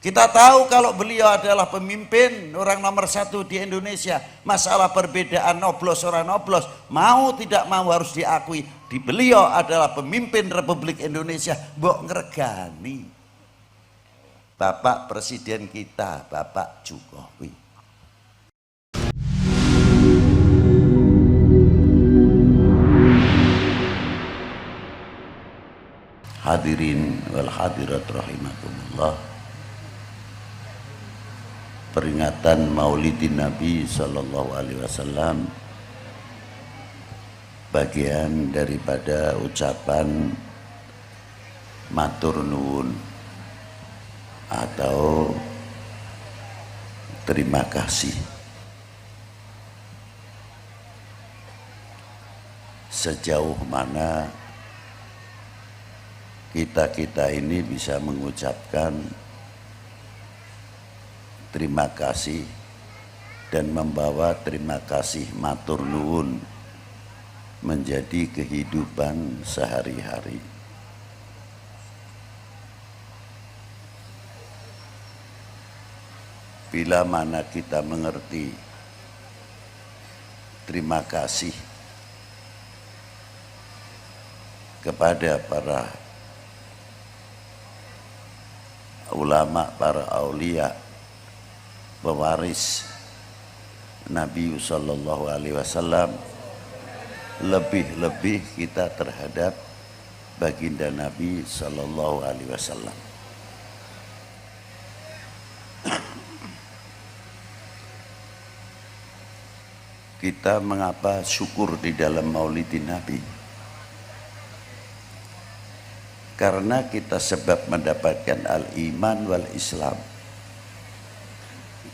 Kita tahu kalau beliau adalah pemimpin orang nomor satu di Indonesia. Masalah perbedaan noblos orang noblos, mau tidak mau harus diakui. Beliau adalah pemimpin Republik Indonesia. Mbok ngregani Bapak Presiden kita, Bapak Jokowi. Hadirin wal hadirat rahimakumullah. Peringatan Maulidin Nabi Sallallahu Alaihi Wasallam bagian daripada ucapan matur nuwun atau terima kasih. Sejauh mana kita ini bisa mengucapkan terima kasih dan membawa terima kasih matur nuwun menjadi kehidupan sehari-hari. Bila mana kita mengerti terima kasih kepada para ulama, para aulia, pewaris Nabi Sallallahu Alaihi Wasallam, lebih-lebih kita terhadap baginda Nabi Sallallahu Alaihi Wasallam. Kita mengapa syukur di dalam Maulidin Nabi? Karena kita sebab mendapatkan al-iman wal Islam.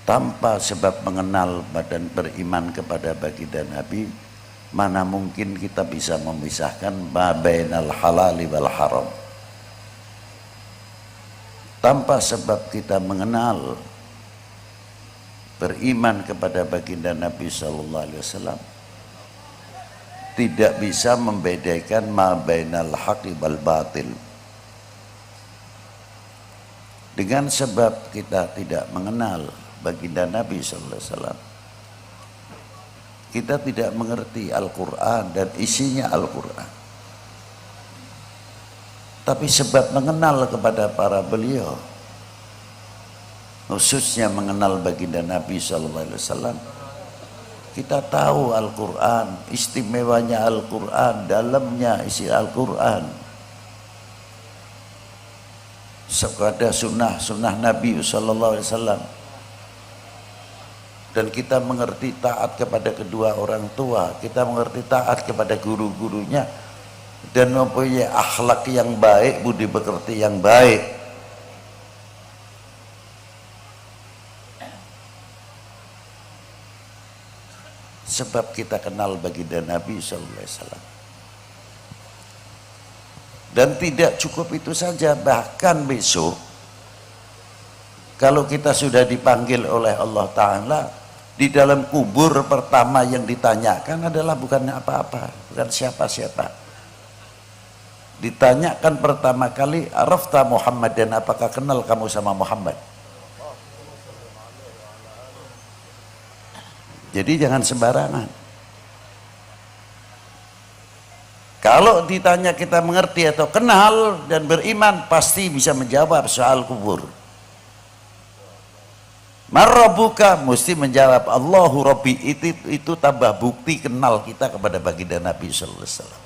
Tanpa sebab mengenal dan beriman kepada baginda Nabi, mana mungkin kita bisa memisahkan ma bainal halali wal haram. Tanpa sebab kita mengenal beriman kepada baginda Nabi sallallahu alaihi wasallam, tidak bisa membedakan ma bainal haqqi wal batil. Dengan sebab kita tidak mengenal baginda Nabi sallallahu alaihi wasallam, kita tidak mengerti Al-Quran dan isinya Al-Quran. Tapi sebab mengenal kepada para beliau, khususnya mengenal baginda Nabi sallallahu alaihi wasallam, kita tahu Al-Quran, istimewanya Al-Quran, dalamnya isi Al-Quran. Sekada sunnah Nabi sallallahu alaihi wasallam. Dan kita mengerti taat kepada kedua orang tua, kita mengerti taat kepada guru-gurunya, dan mempunyai akhlak yang baik, budi pekerti yang baik. Sebab kita kenal baginda Nabi sallallahu alaihi wasallam. Dan tidak cukup itu saja, bahkan besok kalau kita sudah dipanggil oleh Allah Ta'ala, di dalam kubur pertama yang ditanyakan adalah bukan apa-apa, bukan siapa-siapa. Ditanyakan pertama kali, arafta Muhammad, dan apakah kenal kamu sama Muhammad? Jadi jangan sembarangan. Kalau ditanya kita mengerti atau kenal dan beriman, pasti bisa menjawab soal kubur. Marrabuka, mesti menjawab Allahu Rabbi. Itu tambah bukti kenal kita kepada baginda Nabi sallallahu alaihi wasallam.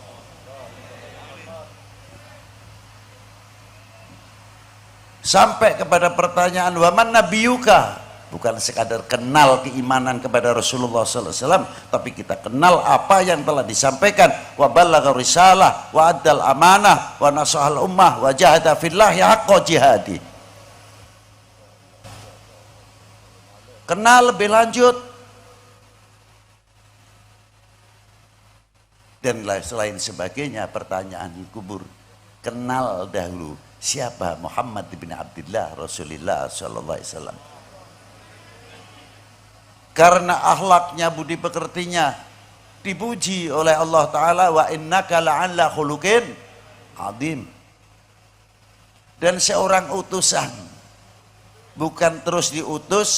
Sampai kepada pertanyaan waman nabiyuka, bukan sekadar kenal keimanan kepada Rasulullah sallallahu alaihi wasallam, tapi kita kenal apa yang telah disampaikan. Wa ballagha risalah wa addal amanah wa nasahal ummah wa jahada fillahi haqqa jihadi. Kenal lebih lanjut. Dan selain sebagainya, pertanyaan di kubur. Kenal dahulu siapa Muhammad bin Abdullah Rasulullah sallallahu alaihi wasallam. Karena akhlaknya, budi pekertinya dipuji oleh Allah Ta'ala, wa innaka la'ala khuluqin adzim. Dan seorang utusan bukan terus diutus,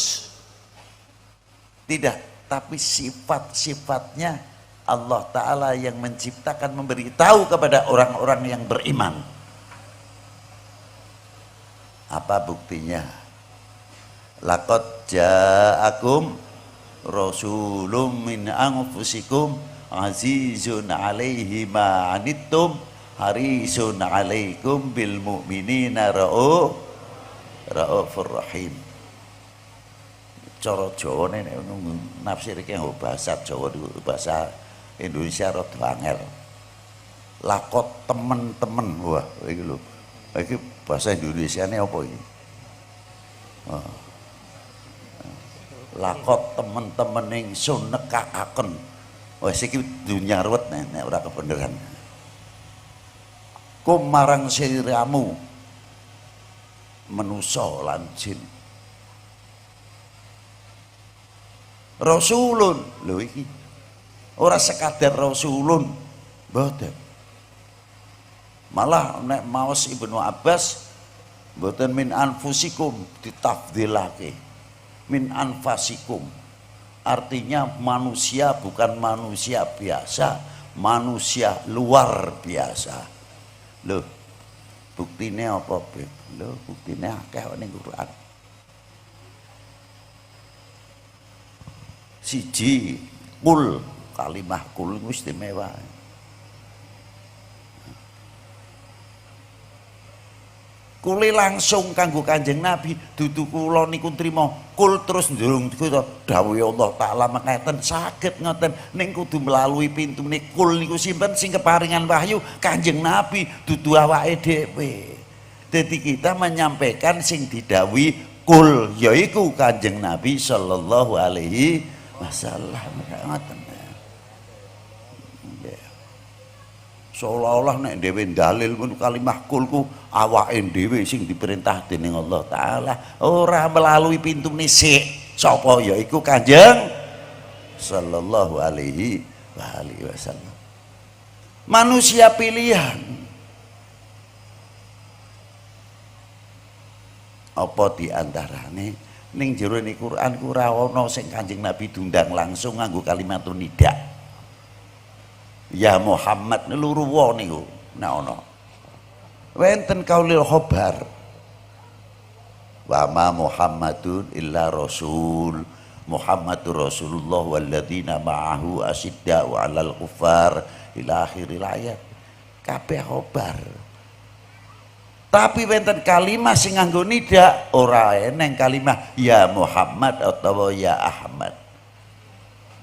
tidak, tapi sifat-sifatnya Allah Ta'ala yang menciptakan, memberitahu kepada orang-orang yang beriman. Apa buktinya? Laqad ja'akum rasulun min anfusikum azizun alaihi ma anittum harisun alaikum bil mu'minina raufur rahim. Cara Jawa nek nafsir iki bahasa Jawa bahasa Indonesia rada angel. Lakot temen-temen, wah iki lho. Iki bahasa Indonesiane apa iki? Oh. Lakot temen-temen ingsun nekakaken. Wis iki dunya ruwet nek ora kebeneran. Kum marang siramu manusa lan jin. Rasulun lho iki. Ora sekadar rasulun, mboten. Malah nek maos Ibnu Abbas mboten min anfusikum ditafdilake. Min anfasikum. Artinya manusia bukan manusia biasa, manusia luar biasa. Loh, buktinya apa, Beb? Loh, buktinya akeh ning Quran. Siji, kul, kalimah kul itu istimewa. Kuli langsung kanggo Kanjeng Nabi, dudu kula niku trima kul terus ndurung dawuh Allah Taala mekaten saged ngoten ning kudu melalui pintune kul niku sinten sing keparingan wahyu Kanjeng Nabi dudu awake dhewe. Dadi kita menyampaikan sing didhawuhi kul yaiku Kanjeng Nabi sallallahu alaihi wasallam ngoten. Seolah-olah nek dhewe dalil kalimah kulku awake dhewe sing diperintah dening Allah Taala, ora melalui pintune sik sapa yaiku Kanjeng sallallahu alaihi wasallam. Manusia pilihan. Apa diantarane ning jero ni Quran ku ora ana sing Kanjeng Nabi diundang langsung nganggo kalimatun nida. Ya Muhammad luru wa niku nek ana. Wenten kaulil khobar. Wa ma Muhammadun illa rasul. Muhammadur Rasulullah walladzina ma'ahu asyidda'u 'alal kuffar ila akhiril ayat. Kabeh khobar. Tapi wenten kalimah sing nganggo nida ora eneng kalimah ya Muhammad atau ya Ahmad.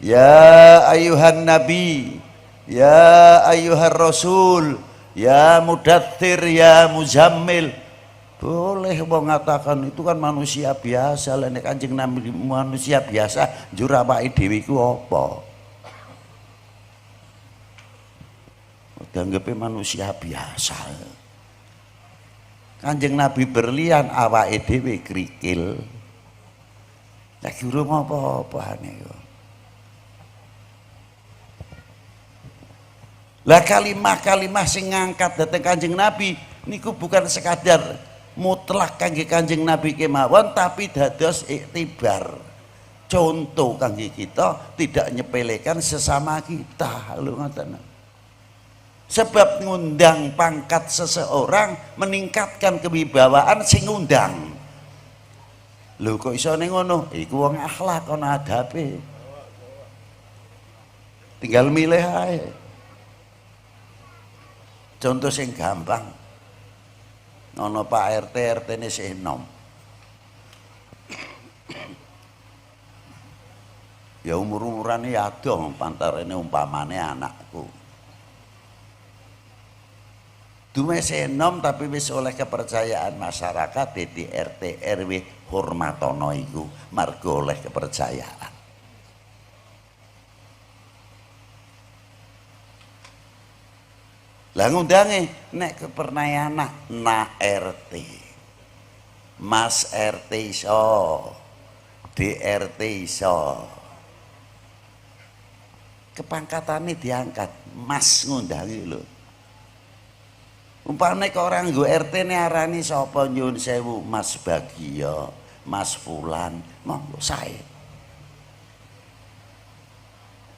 Ya ayuhan nabi, ya ayuhar rasul, ya mudaththir, ya muzammil. Boleh mengatakan itu kan manusia biasa. Lah nek Kanjeng Nabi manusia biasa njur awake dhewe iku apa? Dianggepe manusia biasa. Kanjeng Nabi berlian awake dhewe krikil. Lagi urung apa-apa niku. Lah kalimah-kalimah sing ngangkat dhateng Kanjeng Nabi niku bukan sekadar mutlak kangge Kanjeng Nabi kemawon, tapi dados iktibar. Contoh kangge kita tidak nyepelekan sesama kita. Lho ngoten. Sebab ngundang pangkat seseorang meningkatkan kewibawaan sing ngundang. Lho kok iso ning ngono? Iku wong akhlak ana adabe. Tinggal milih ae. Contoh sing gampang. Ana Pak RT, RT-ne sih enom. Ya umur-umurane adoh pantarene umpamane anakku. Dume senom tapi wis oleh kepercayaan masyarakat di RT RW hormatono iku margo oleh kepercayaan. Lah ngundange nek kepernah anak na RT. Mas RT iso, DRT iso. Kepangkatane diangkat, Mas ngundangi lho. Umpamane kok orang nggo RT ne arani sapa nyun sewu Mas Bagio, Mas Fulan, monggo sae.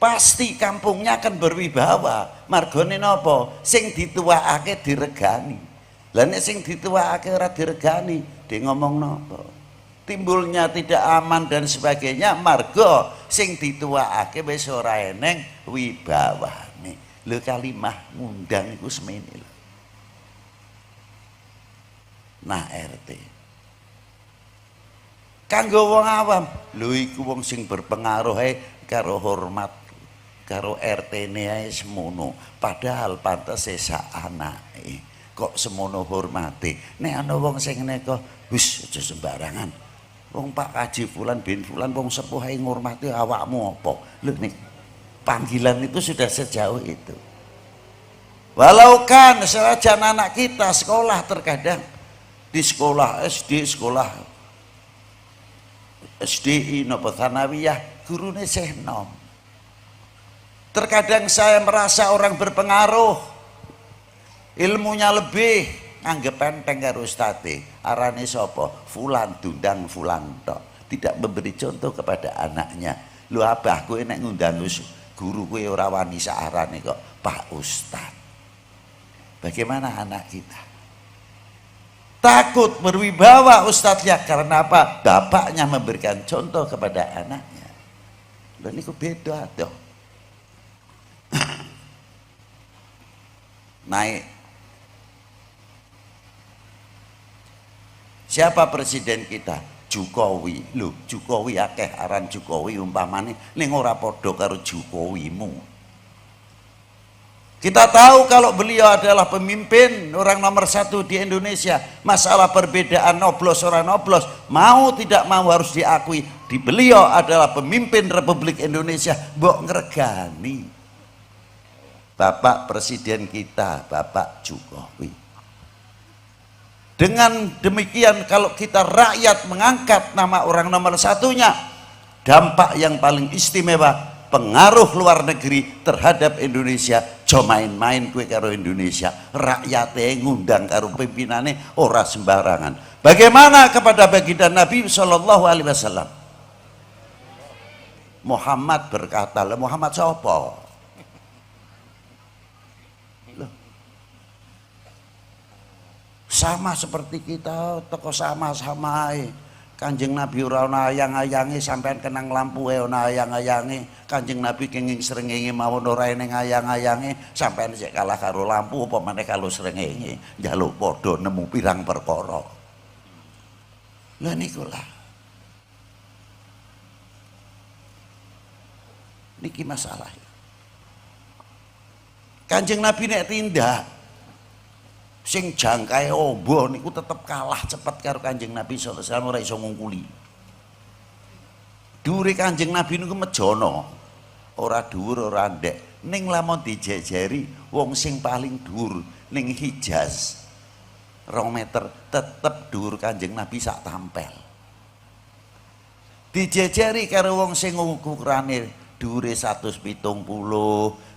Pasti kampungnya akan berwibawa. Margone napa? Sing dituwakake diregani. Lah nek sing dituwakake ora diregani, dia ngomong napa? Timbulnya tidak aman dan sebagainya, margo sing dituwakake wis ora eneng wibawane. Lho kalimah ngundang iku semene lho. Nah RT kanggo wong awam lho iku wong sing berpengaruh karo hormat karo RT-ne ae semono, padahal pantes sak anake kok semono hormati. Nek ana wong sing ngene kok wis aja sembarangan. Wong Pak Haji Fulan bin Fulan wong sepuh ae ngurmati, awakmu apa? Lho nek panggilan itu sudah sejauh itu. Walau kan senajan anak kita sekolah terkadang di sekolah SD, sekolah SDI napa tsanawiyah gurune sih nom. Terkadang saya merasa orang berpengaruh ilmunya lebih anggap enteng karo ustate, arane sapa? Fulan dundang Fulan tok, tidak memberi contoh kepada anaknya. Lu abah kowe nek ngundang guru kowe ora wani saarane kok Pak Ustad. Bagaimana anak kita? Takut berwibawa ustadznya karena apa? Bapaknya memberikan contoh kepada anaknya. Dan itu beda dong. Naik. Siapa presiden kita? Jokowi. Loh, Jokowi akeh aran Jokowi umpamane ning ora padha karo Jokowimu. Kita tahu kalau beliau adalah pemimpin orang nomor 1 di Indonesia. Masalah perbedaan noblos orang noblos, mau tidak mau harus diakui. Di beliau adalah pemimpin Republik Indonesia. Mbok ngregani Bapak Presiden kita, Bapak Jokowi. Dengan demikian kalau kita rakyat mengangkat nama orang nomor 1-nya, dampak yang paling istimewa, pengaruh luar negeri terhadap Indonesia. Jo main-main kue karo Indonesia, rakyatnya ngundang karo pimpinannya ora sembarangan. Bagaimana kepada baginda Nabi Shallallahu Alaihi Wasallam? Muhammad berkata, Muhammad siapa? Sama seperti kita, toko sama-sama. Kanjeng Nabi ora ana ayang-ayange, sampean kenang lampu ana ayang-ayange. Kanjeng Nabi kenging srengenge mawon ora eneng ayang-ayange, sampean sik kalah karo lampu apa maneh kalau srengenge. Njaluk padha nemu pirang perkara. Lah niku lah. Niki masalah. Kanjeng Nabi nek tindak sing jangkae ombo niku tetep kalah cepet karo Kanjeng Nabi sallallahu alaihi wasallam, ora iso ngungkuli. Dhuwure Kanjeng Nabi niku mejono, ora dhuwur ora ndek. Ning lamun dijejeri wong sing paling dhuwur ning Hijaz 2 meter tetep dhuwur Kanjeng Nabi sak tampel. Dijejeri karo wong sing ukurane dhuwure 170, 125,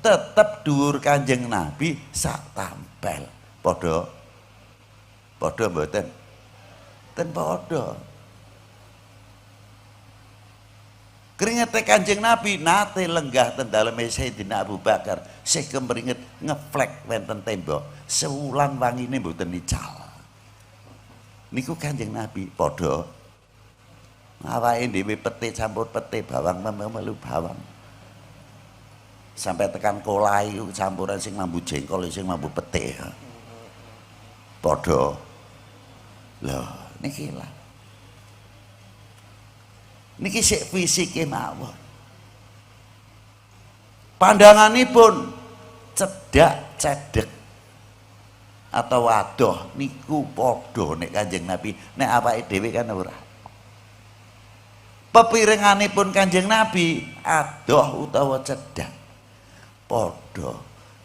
tetep dhuwur Kanjeng Nabi sak tampel. Padha mboten? Ten padha. Keringete Kanjeng Nabi nate lenggah ten daleme Sayyidina Abu Bakar, sih kemringet ngeflek wonten tembok, sewulan wangine mboten ical. Niku Kanjeng Nabi padha. Awake dhewe pete campur pete, bawang melu bawang. Sampai tekan kolai campuran sing mambu jengkol sing mambu pete. Padha. Lho, niki lah. Niki sik fisike mawon. Pandanganipun cedak cedek atau wadoh niku padha nek Kanjeng Nabi, nek awake dhewe kan ora. Pepiringanipun Kanjeng Nabi adoh utawa cedak padha.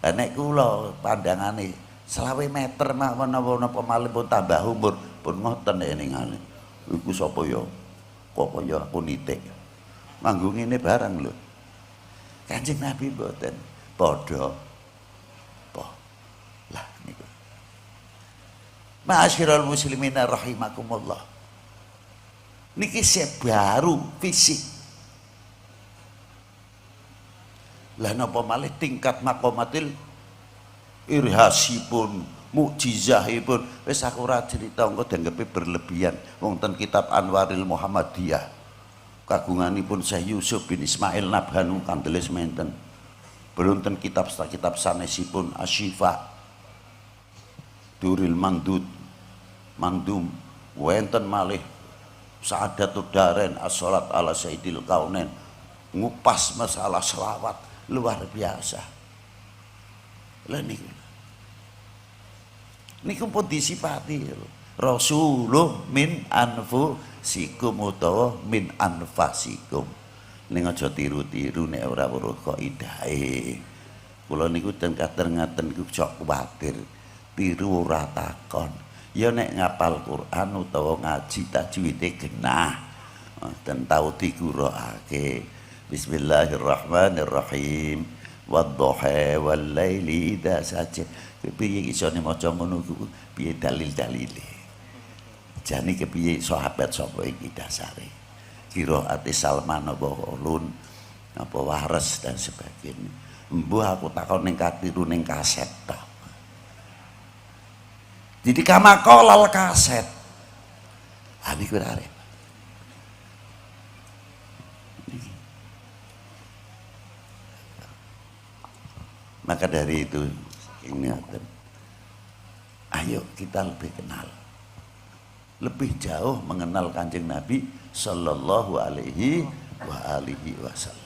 Lah nek kula pandangane 20 meter mawon napa malih pun tambah umur pun ngoten ningane. Iku sapa ya? Kok ya aku nitik. Manggung ngene barang lho. Kanjeng Nabi mboten padha. Lah niku. Ma'asyiral muslimina rahimakumullah. niki baru fisik. Lah napa malih tingkat makomatil irhasipun, mukjizahipun wis aku ora crita engko dianggepe berlebihan. Wong ten kitab Anwaril Muhammadiyah kagunganipun Syekh Yusuf bin Ismail Nabhanu kandeles menten. Belum ten kitab sanesipun Asyifa Duril Mandum wenten malih Sa'adatud Daren as-salat ala Sayyidil Kaunain ngupas masalah selawat luar biasa. Lah niku pun disifati Rasulullah min anfusikum utawa min anfasikum. Ning aja tiru-tiru nek ora weruh kaidahe. Kula niku ten kader ngaten niku sok kuwatir tiru ora takon. Ya nek ngapal Quran utawa ngaji tajwide genah. Dan tau digurukake. Bismillahirrahmanirrahim. Wadduha wal laili idza saja. Piye isone maca ngono ku? Piye dalil-dalile? Jane kepiye sahabat sapa iki dasare? Qiraate Salman apa Ulun apa Wares dan sebagainya. Mbuh aku takon ning katiru ning kaset tok. Jadi kamakolal kaset. Niku arep. Maka dari itu ingatan. Ayo kita lebih kenal. Lebih jauh mengenal Kanjeng Nabi sallallahu alaihi wa alihi wasallam.